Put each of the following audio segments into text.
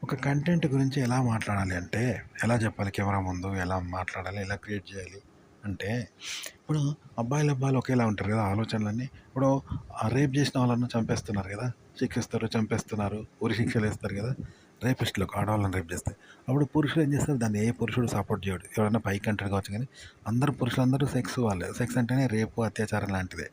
ఒక కంటెంట్ గురించి ఎలా మాట్లాడాలి అంటే, ఎలా చెప్పాలి కెమెరా ముందు, ఎలా మాట్లాడాలి, ఎలా క్రియేట్ చేయాలి అంటే, ఇప్పుడు అబ్బాయిలు ఒకేలా ఉంటారు కదా! ఆలోచనలన్నీ. ఇప్పుడు రేప్ చేసిన వాళ్ళను చంపేస్తున్నారు కదా! శిక్షిస్తారు, చంపేస్తున్నారు, ఉరి శిక్షలేస్తారు కదా! రేపిస్టులకు ఆడవాళ్ళని రేప్ చేస్తే. అప్పుడు పురుషులు ఏం చేస్తారు? దాన్ని ఏ పురుషుడు సపోర్ట్ చేయడు. ఎవరైనా పైకి అంటారు కావచ్చు కానీ, పురుషులందరూ సెక్స్ వాళ్ళే. సెక్స్ అంటేనే రేపు, అత్యాచారం లాంటిదే.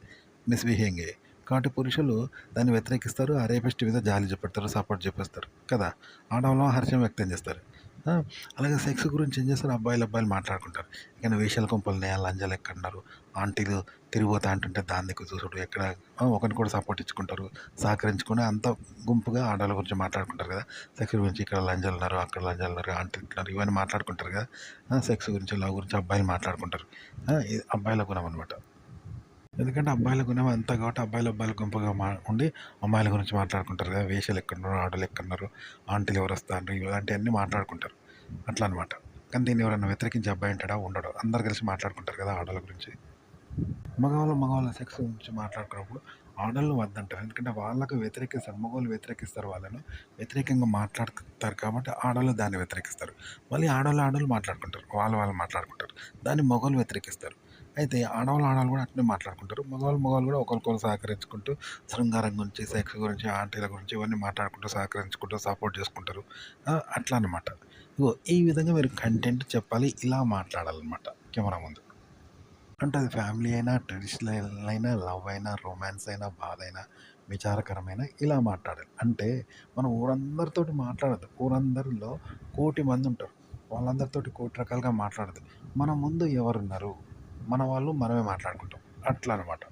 మిస్‌బిహేవింగే. కాబట్టి పురుషులు దాన్ని వ్యతిరేకిస్తారు. ఆ రేపిస్ట్ మీద జాలి చూపెడతారు, సపోర్ట్ చూపిస్తారు కదా! ఆడవాళ్ళేమో హర్షం వ్యక్తం చేస్తారు. ఆ! అలాగే సెక్స్ గురించి ఏం చేస్తారు? అబ్బాయిలు మాట్లాడుకుంటారు. ఇక వేశ్యల కొంపలున్నాయి, లంజాలు ఎక్కడున్నారు, ఆంటీలు తిరిగిపోతా అంటుంటే దాని దిక్కు చూసుడు ఎక్కడ ఒకరికొకరు సపోర్ట్ ఇచ్చుకుంటారు, సహకరించుకొని అంతా గుంపుగా ఆడవాళ్ళ గురించి మాట్లాడుకుంటారు కదా! సెక్స్ గురించి ఇక్కడ లంజాలున్నారు, అక్కడ లంజాలున్నారు, ఆంటీలు ఇట్లున్నారు ఇవన్నీ మాట్లాడుకుంటారు కదా! సెక్స్ గురించి, లవ్ గురించి అబ్బాయిలు మాట్లాడుకుంటారు. ఇది అబ్బాయిల గుణం అనమాట. ఎందుకంటే అబ్బాయిల గుణం అంతా కాబట్టి అబ్బాయిలు గుంపుగా ఉండి అమ్మాయిల గురించి మాట్లాడుకుంటారు కదా! వేశ్యలు ఎక్కడున్నారు, ఆడోళ్ళు ఎక్కడున్నారు, ఆంటీలు ఎవరొస్తారు, ఇలాంటియన్నీ మాట్లాడుకుంటారు. అట్లా అనమాట. కానీ దీన్ని ఎవరైనా వ్యతిరేకించే అబ్బాయి ఉంటాడా? ఉండడు. అందరూ కలిసి మాట్లాడుకుంటారు కదా ఆడోళ్ళ గురించి. మగవాళ్ళ సెక్స్ గురించి మాట్లాడుకున్నప్పుడు ఆడోళ్ళు వద్దంటారు. ఎందుకంటే వాళ్ళకు వ్యతిరేకిస్తారు. మగోళ్ళు వ్యతిరేకిస్తారు వాళ్ళను. వ్యతిరేకంగా మాట్లాడుతారు కాబట్టి ఆడోళ్ళు దాన్ని వ్యతిరేకిస్తారు. మళ్ళీ ఆడోళ్ళు మాట్లాడుకుంటారు. వాళ్ళు మాట్లాడుకుంటారు. దాన్ని మగోళ్ళు వ్యతిరేకిస్తారు. అయితే ఆడవాళ్ళు కూడా అట్లనే మాట్లాడుకుంటారు. మగవాళ్ళు కూడా ఒకరికొకరు సహకరించుకుంటూ శృంగారం గురించి, సెక్స్ గురించి, ఆంటీల గురించి ఇవన్నీ మాట్లాడుకుంటూ, సహకరించుకుంటూ, సపోర్ట్ చేసుకుంటారు. అట్లా అనమాట. ఇగో ఈ విధంగా మీరు కంటెంట్ చెప్పాలి. ఇలా మాట్లాడాలనమాట కెమెరా ముందు. అంటే అది ఫ్యామిలీ అయినా, ట్రెడిషనల్ అయినా, లవ్ అయినా, రొమాన్స్ అయినా, బాధ అయినా, విచారకరమైన ఇలా మాట్లాడాలి. అంటే మనం ఊరందరితోటి మాట్లాడొద్దు. ఊరందరిలో 1,00,00,000 మందుంటారు. వాళ్ళందరితోటి 1,00,00,000 రకాలుగా మాట్లాడొద్దు. మన ముందు ఎవరున్నారు? మన వాళ్ళు మనమే మాట్లాడుకుంటాం. అట్లా అనమాట.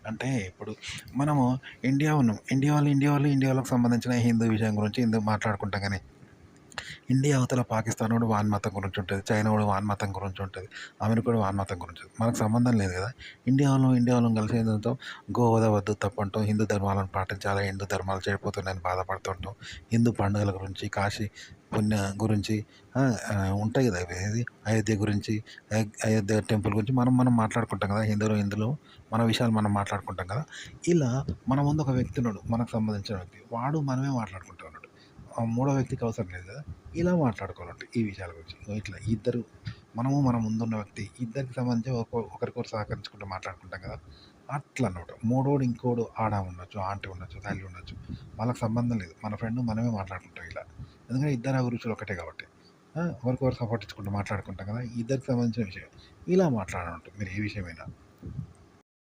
అంటే ఇప్పుడు మనము ఇండియాలోకి సంబంధించిన హిందూ విషయం గురించి మాట్లాడుకుంటాం గానీ ఇండియా అవతల పాకిస్తానోడు వాని మతం గురించి ఉంటది. చైనోడు వాని మతం గురించి ఉంటది. అమెరికాడు వాని మతం గురించి ఉంటది. మనకు సంబంధం లేదు కదా! ఇండియా వాళ్ళం కలిసి ఏం చదువుతాం, గోవధ వద్దు తప్పంటాం, హిందూ ధర్మాలను పాటించాలి, హిందూ ధర్మాలు చెడిపోతున్నాయని బాధపడుతుంటాం. హిందూ పండుగల గురించి, కాశీ పుణ్య గురించి ఉంటాయి కదా! ఏది అయోధ్య గురించి, అయోధ్య టెంపుల్ గురించి మనం మాట్లాడుకుంటాం కదా! హిందువులు మన విషయాలు మనం మాట్లాడుకుంటాం కదా! ఇలా మన ముందు ఒక వ్యక్తి ఉన్నాడు. మనకు సంబంధించిన వ్యక్తి. వాడు మనమే మాట్లాడుకుంటా ఉన్నాడు. ఆ మూడో వ్యక్తికి అవసరం లేదు కదా! ఇలా మాట్లాడుకోవాలంట ఈ విషయాల గురించి. ఇట్లా ఇద్దరు మన ముందున్న వ్యక్తి ఇద్దరికి సంబంధించి ఒకరికొకరు సహకరించుకుంటూ మాట్లాడుకుంటాం కదా! అట్లా అనమాట. మూడోడు ఇంకోడు ఆడ ఉండొచ్చు, ఆంటీ ఉండొచ్చు, తల్లి ఉండొచ్చు. వాళ్ళకి సంబంధం లేదు. మన ఫ్రెండ్ మనమే మాట్లాడుకుంటాం ఇలా. ఎందుకంటే ఇద్దరి అభిరుచులు ఒకటే కాబట్టి. ఒకరికొకరు సపోర్ట్ ఇచ్చుకుంటూ మాట్లాడుకుంటాం కదా! ఇద్దరికి సంబంధించిన విషయం. ఇలా మాట్లాడాలంట మీరు ఏ విషయమైనా.